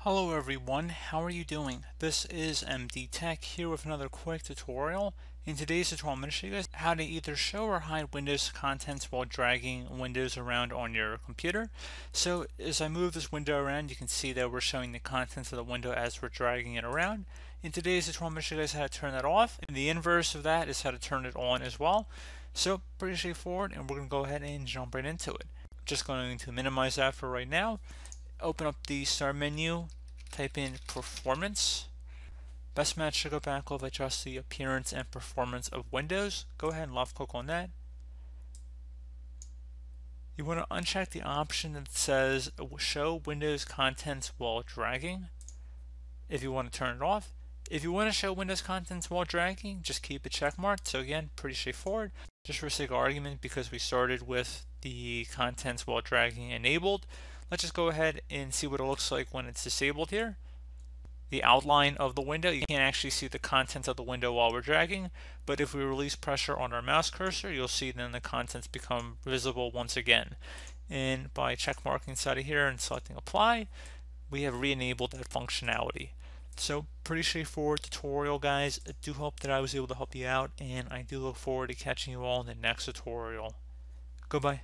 Hello everyone, how are you doing? This is MD Tech here with another quick tutorial. In today's tutorial, I'm going to show you guys how to either show or hide Windows contents while dragging windows around on your computer. So as I move this window around, you can see that we're showing the contents of the window as we're dragging it around. In today's tutorial, I'm going to show you guys how to turn that off, and the inverse of that is how to turn it on as well. So pretty straightforward, and we're going to go ahead and jump right into it. Just going to minimize that for right now. Open up the start menu, type in performance. Best match to go back will adjust the appearance and performance of Windows. Go ahead and left click on that. You want to uncheck the option that says show Windows contents while dragging if you want to turn it off. If you want to show Windows contents while dragging, just keep it check marked. So again, pretty straightforward. Just for sake of argument, because we started with the contents while dragging enabled, let's just go ahead and see what it looks like when it's disabled here. The outline of the window, you can't actually see the contents of the window while we're dragging, but if we release pressure on our mouse cursor, you'll see then the contents become visible once again. And by check marking inside of here and selecting apply, we have re-enabled that functionality. So pretty straightforward tutorial, guys. I do hope that I was able to help you out, and I do look forward to catching you all in the next tutorial. Goodbye.